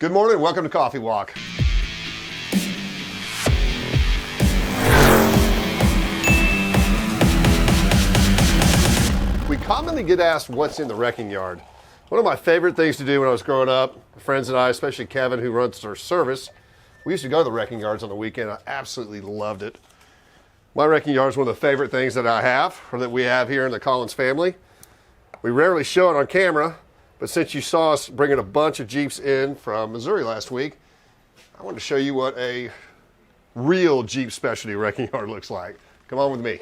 Good morning, welcome to Coffee Walk. We commonly get asked what's in the wrecking yard. One of my favorite things to do when I was growing up, my friends and I, especially Kevin who runs our service, we used to go to the wrecking yards on the weekend. I absolutely loved it. My wrecking yard is one of the favorite things that I have, or that we have here in the Collins family. We rarely show it on camera, but since you saw us bringing a bunch of Jeeps in from Missouri last week, I wanted to show you what a real Jeep specialty wrecking yard looks like. Come on with me.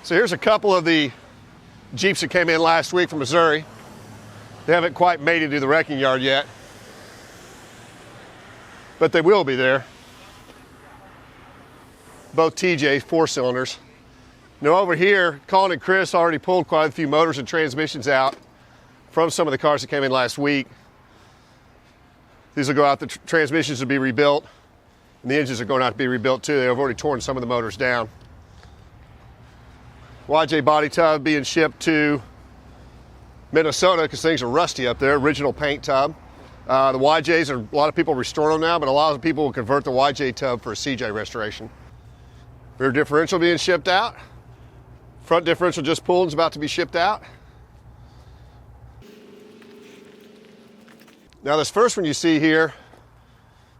So here's a couple of the Jeeps that came in last week from Missouri. They haven't quite made it to the wrecking yard yet, but they will be there. Both TJ 4-cylinders. Now over here, Colin and Chris already pulled quite a few motors and transmissions out from some of the cars that came in last week. These will go out, the transmissions will be rebuilt, and the engines are going out to be rebuilt too. They've already torn some of the motors down. Cj5 Body Tub being shipped to Minnesota because things are rusty up there, original paint tub. The YJs, a lot of people restore them now, but a lot of people will convert the YJ tub for a CJ restoration. Rear differential being shipped out. Front differential just pulled, is about to be shipped out. Now this first one you see here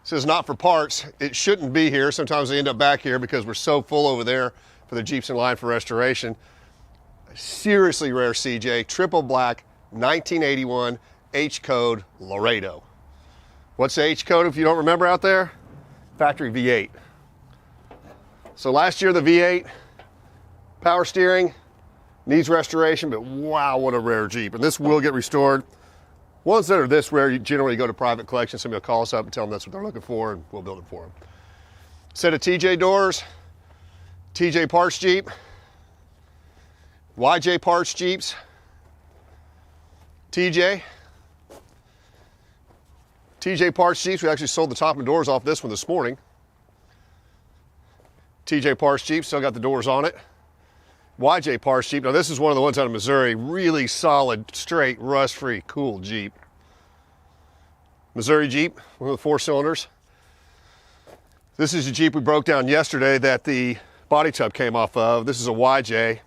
says not for parts. It shouldn't be here. Sometimes they end up back here because we're so full over there for the Jeeps in line for restoration. A seriously rare CJ, triple black, 1981 H code Laredo. What's the H code if you don't remember out there? Factory V8. So last year the V8, power steering, needs restoration, but wow, what a rare Jeep. And this will get restored. Ones that are this rare, you generally go to private collection. Somebody will call us up and tell them that's what they're looking for, and we'll build it for them. Set of TJ doors, TJ Parts Jeep, YJ Parts Jeeps, TJ Parts Jeeps. We actually sold the top and doors off this one this morning. TJ Parts Jeep, still got the doors on it. YJ Parts Jeep. Now this is one of the ones out of Missouri, really solid, straight, rust-free, cool Jeep. Missouri Jeep, one of the 4-cylinders. This is a Jeep we broke down yesterday that the body tub came off of. This is a YJ.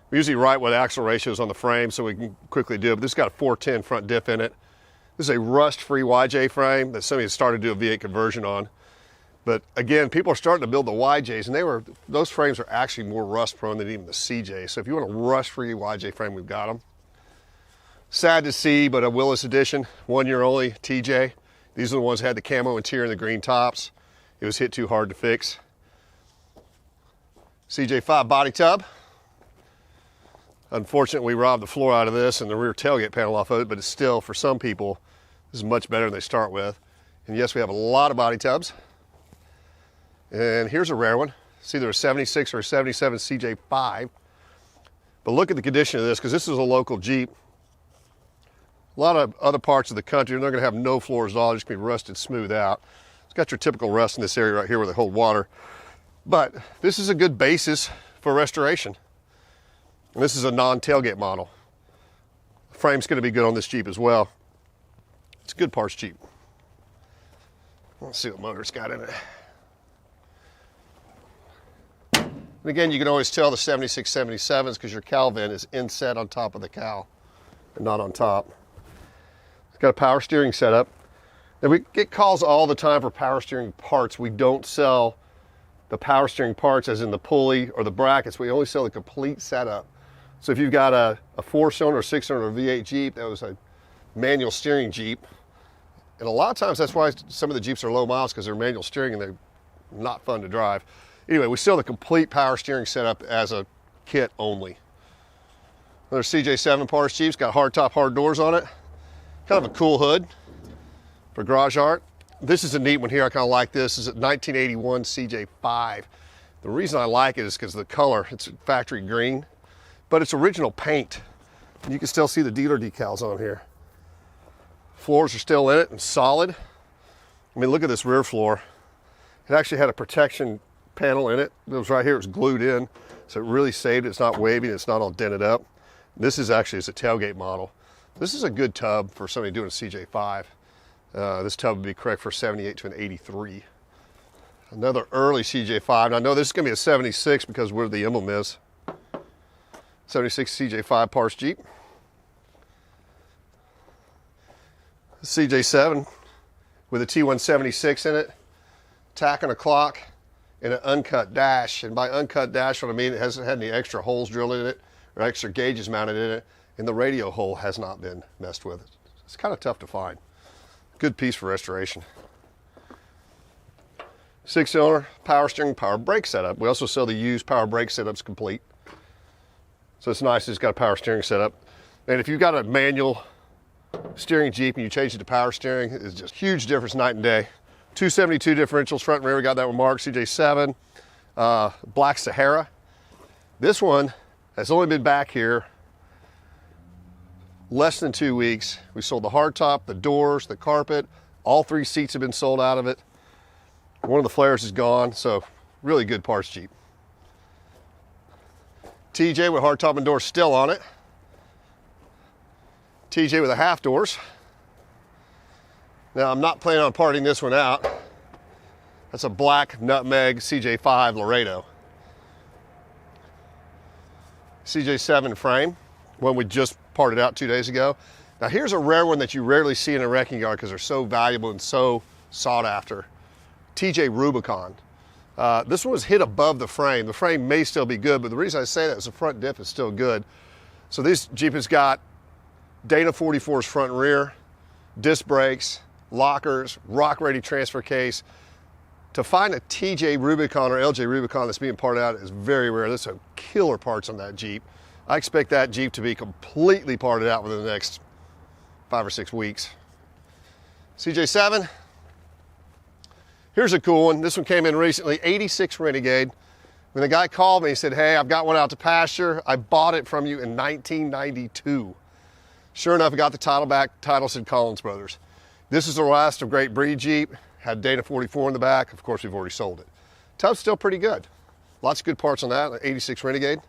We usually write what axle ratio is on the frame so we can quickly do it, but this has got a 410 front diff in it. This is a rust-free YJ frame that somebody has started to do a V8 conversion on. But again, people are starting to build the YJs, and those frames are actually more rust prone than even the CJ. So if you want a rust-free YJ frame, we've got them. Sad to see, but a Willis edition, 1 year only, TJ. These are the ones that had the camo interior and the green tops. It was hit too hard to fix. Cj5 Body Tub. Unfortunately, we robbed the floor out of this and the rear tailgate panel off of it, but it's still, for some people, this is much better than they start with. And yes, we have a lot of body tubs. And here's a rare one. It's either a 76 or a 77 Cj5. But look at the condition of this, because this is a local Jeep. A lot of other parts of the country, they're going to have no floors at all. They're just going to be rusted smooth out. It's got your typical rust in this area right here where they hold water. But this is a good basis for restoration. And this is a non-tailgate model. The frame's going to be good on this Jeep as well. It's a good parts Jeep. Let's see what motor it's got in it. And again, you can always tell the 76, 77s because your cowl vent is inset on top of the cowl and not on top. It's got a power steering setup. And we get calls all the time for power steering parts. We don't sell the power steering parts as in the pulley or the brackets. We only sell the complete setup. So if you've got a 4-cylinder or 6-cylinder V8 Jeep that was a manual steering Jeep, and a lot of times that's why some of the Jeeps are low miles, because they're manual steering and they're not fun to drive. Anyway, we sell the complete power steering setup as a kit only. Another Cj5 Parts Jeep's got hard top, hard doors on it. Kind of a cool hood for garage art. This is a neat one here. I kind of like this. This is a 1981 Cj5. The reason I like it is because of the color. It's factory green, but it's original paint. You can still see the dealer decals on here. Floors are still in it and solid. I mean, look at this rear floor. It actually had a protection panel in it. It was right here, it was glued in. So it really saved it. It's not wavy, it's not all dented up. This is actually, it's a tailgate model. This is a good tub for somebody doing a Cj5. This tub would be correct for 78 to an 83. Another early Cj5. Now I know this is gonna be a 76 because where the emblem is. 76 Cj5 Parts Jeep. Cj7 with a T176 in it, tack and a clock, and an uncut dash. And by uncut dash, what I mean, it hasn't had any extra holes drilled in it or extra gauges mounted in it, and the radio hole has not been messed with. It's kind of tough to find. Good piece for restoration. 6-cylinder, power steering, power brake setup. We also sell the used power brake setups complete. So it's nice, it's got a power steering setup. And if you've got a manual steering Jeep and you change it to power steering, it's just huge difference, night and day. 272 differentials, front and rear, we got that one marked, Cj7. Black Sahara. This one has only been back here less than 2 weeks. We sold the hardtop, the doors, the carpet, all 3 seats have been sold out of it. One of the flares is gone, so really good parts Jeep. TJ with hardtop and doors still on it. TJ with the half doors. Now I'm not planning on parting this one out. That's a black nutmeg Cj5 Laredo. Cj7 frame, one we just parted out 2 days ago. Now here's a rare one that you rarely see in a wrecking yard because they're so valuable and so sought after. TJ Rubicon. This one was hit above the frame. The frame may still be good, but the reason I say that is the front diff is still good. So this Jeep has got Dana 44's front and rear, disc brakes, lockers, rock ready transfer case. To find a TJ Rubicon or LJ Rubicon that's being parted out is very rare. There's some killer parts on that Jeep. I expect that Jeep to be completely parted out within the next 5 or 6 weeks. Cj7. Here's a cool one. This one came in recently, 86 Renegade. When the guy called me, he said, hey, I've got one out to pasture. I bought it from you in 1992. Sure enough, I got the title back. Title said Collins Brothers. This is the last of great breed Jeep. Had Dana 44 in the back. Of course, we've already sold it. Tub's still pretty good. Lots of good parts on that, 86 Renegade.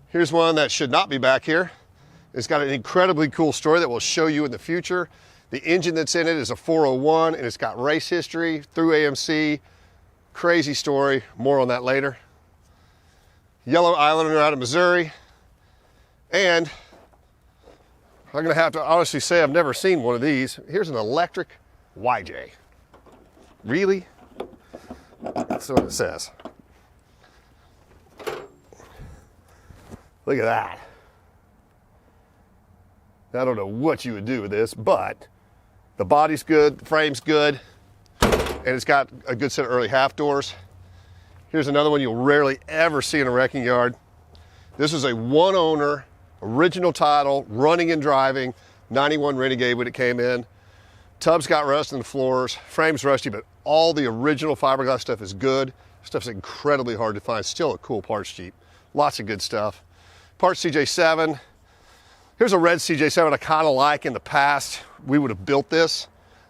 Here's one that should not be back here. It's got an incredibly cool story that we'll show you in the future. The engine that's in it is a 401 and it's got race history through AMC. Crazy story, more on that later. Yellow Islander out of Missouri. And I'm gonna have to honestly say I've never seen one of these. Here's an electric YJ. Really? That's what it says. Look at that. I don't know what you would do with this, but the body's good, the frame's good, and it's got a good set of early half doors. Here's another one you'll rarely ever see in a wrecking yard. This is a one owner, original title, running and driving, 91 Renegade when it came in. Tub's got rust in the floors, frame's rusty, but all the original fiberglass stuff is good. Stuff's incredibly hard to find. Still a cool parts Jeep. Lots of good stuff. Parts Cj7. Here's a red Cj7 I kind of like. In the past, we would have built this.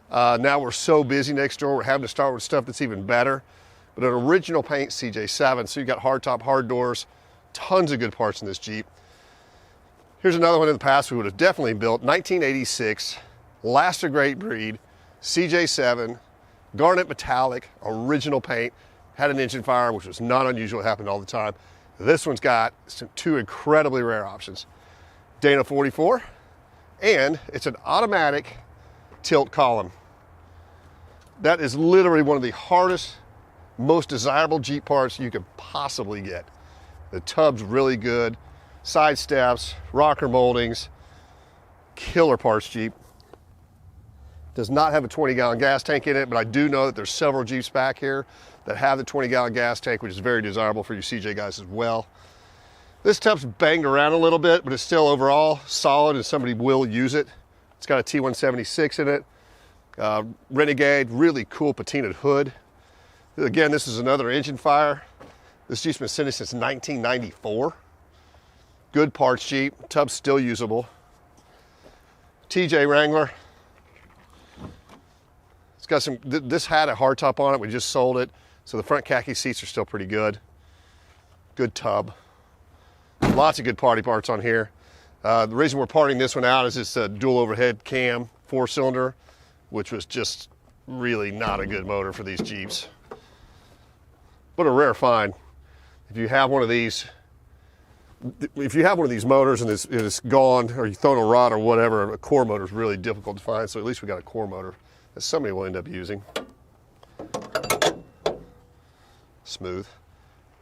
Now we're so busy next door, we're having to start with stuff that's even better. But an original paint Cj7, so you got hardtop, hard doors, tons of good parts in this Jeep. Here's another one in the past we would have definitely built. 1986, last of great breed, Cj7, garnet metallic, original paint, had an engine fire, which was not unusual, it happened all the time. This one's got two incredibly rare options. Dana 44, and it's an automatic tilt column. That is literally one of the hardest, most desirable Jeep parts you could possibly get. The tub's really good, side steps, rocker moldings, killer parts Jeep. Does not have a 20-gallon gas tank in it, but I do know that there's several Jeeps back here that have the 20-gallon gas tank, which is very desirable for you CJ guys as well. This tub's banged around a little bit, but it's still overall solid and somebody will use it. It's got a T176 in it. Renegade, really cool patinaed hood. Again, this is another engine fire. This Jeep's been sitting since 1994. Good parts Jeep, tub's still usable. TJ Wrangler. It's got some, this had a hardtop on it, we just sold it. So the front khaki seats are still pretty good. Good tub. Lots of good party parts on here. The reason we're parting this one out is it's a dual overhead cam, 4-cylinder, which was just really not a good motor for these Jeeps. But a rare find. If you have one of these motors and it's gone, or you thrown a rod or whatever, a core motor is really difficult to find. So at least we got a core motor that somebody will end up using. Smooth.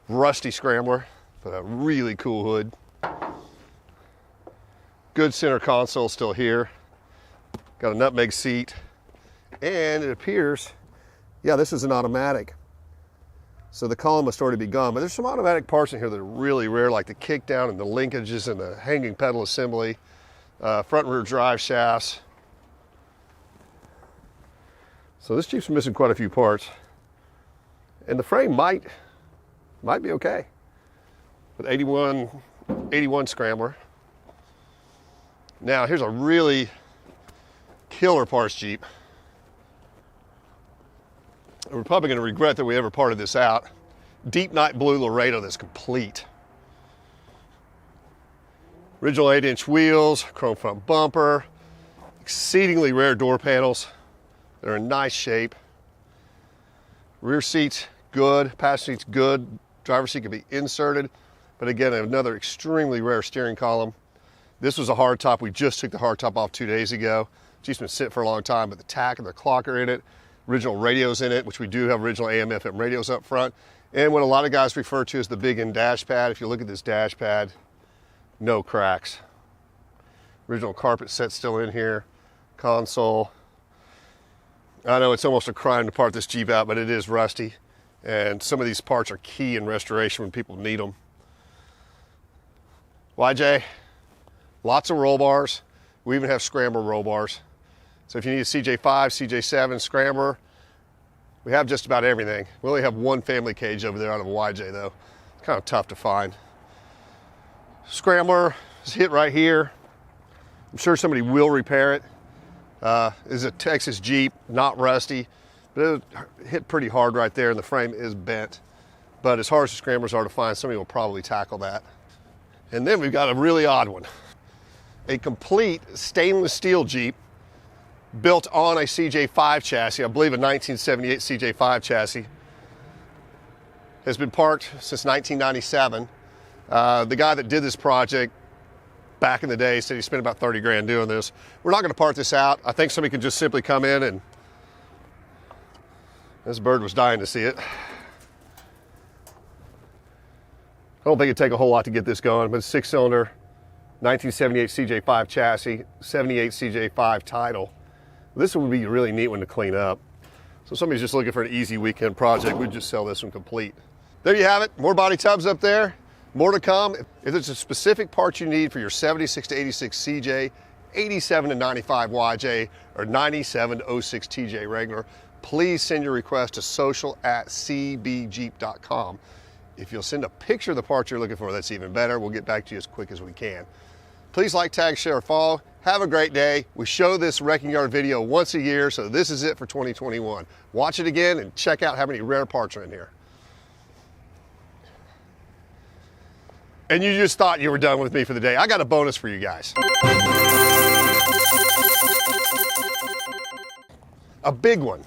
Rusty scrambler, but a really cool hood. Good center console still here. Got a nutmeg seat. And it appears, yeah, this is an automatic. So the column must already be gone, but there's some automatic parts in here that are really rare, like the kickdown and the linkages and the hanging pedal assembly, front and rear drive shafts. So this Jeep's missing quite a few parts. And the frame might be okay. With 81 scrambler. Now here's a really killer parts Jeep. We're probably gonna regret that we ever parted this out. Deep night blue Laredo that's complete. Original 8-inch wheels, chrome front bumper, exceedingly rare door panels. They're in nice shape. Rear seats, good. Passenger seats, good. Driver's seat can be inserted. But again, another extremely rare steering column. This was a hardtop. We just took the hardtop off 2 days ago. Jeep's been sitting for a long time, but the tack and the clock are in it. Original radios in it, which we do have original AM, FM radios up front. And what a lot of guys refer to as the big end dash pad. If you look at this dash pad, no cracks. Original carpet set still in here. Console. I know it's almost a crime to part this Jeep out, but it is rusty. And some of these parts are key in restoration when people need them. YJ, lots of roll bars. We even have scrambler roll bars. So if you need a Cj5, Cj7 scrambler, we have just about everything. We only have one family cage over there out of a YJ though. It's kind of tough to find. Scrambler is hit right here. I'm sure somebody will repair it. It's a Texas Jeep, not rusty, but it hit pretty hard right there and the frame is bent. But as hard as the scramblers are to find, somebody will probably tackle that. And then we've got a really odd one. A complete stainless steel Jeep built on a Cj5 chassis, I believe a 1978 Cj5 chassis. Has been parked since 1997. The guy that did this project back in the day said he spent about 30 grand doing this. We're not gonna part this out. I think somebody could just simply come in and, this bird was dying to see it. I don't think it'd take a whole lot to get this going, but it's 6-cylinder, 1978 Cj5 chassis, 78 Cj5 title. This one would be a really neat one to clean up. So if somebody's just looking for an easy weekend project, we'd just sell this one complete. There you have it, more body tubs up there, more to come. If there's a specific part you need for your 76 to 86 CJ, 87 to 95 YJ, or 97 to 06 TJ Wrangler, please send your request to social@cbjeep.com. If you'll send a picture of the part you're looking for, that's even better. We'll get back to you as quick as we can. Please like, tag, share, follow. Have a great day. We show this wrecking yard video once a year, so this is it for 2021. Watch it again and check out how many rare parts are in here. And you just thought you were done with me for the day. I got a bonus for you guys. A big one.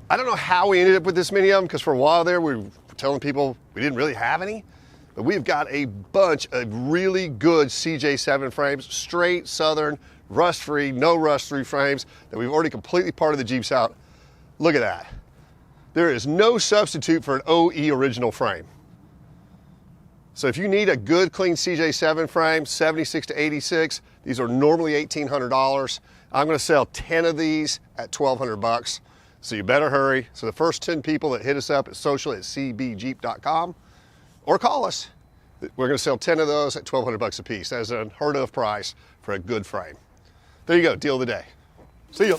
I don't know how we ended up with this many of them, because for a while there we were telling people we didn't really have any. But we've got a bunch of really good Cj7 frames, straight Southern, rust-free, no rust-free frames that we've already completely parted the Jeeps out. Look at that. There is no substitute for an OE original frame. So if you need a good, clean Cj7 frame, 76 to 86, these are normally $1,800. I'm gonna sell 10 of these at $1,200. So you better hurry. So the first 10 people that hit us up at social@cbjeep.com, or call us. We're gonna sell 10 of those at $1,200 a piece. That is an unheard of price for a good frame. There you go, deal of the day. See you.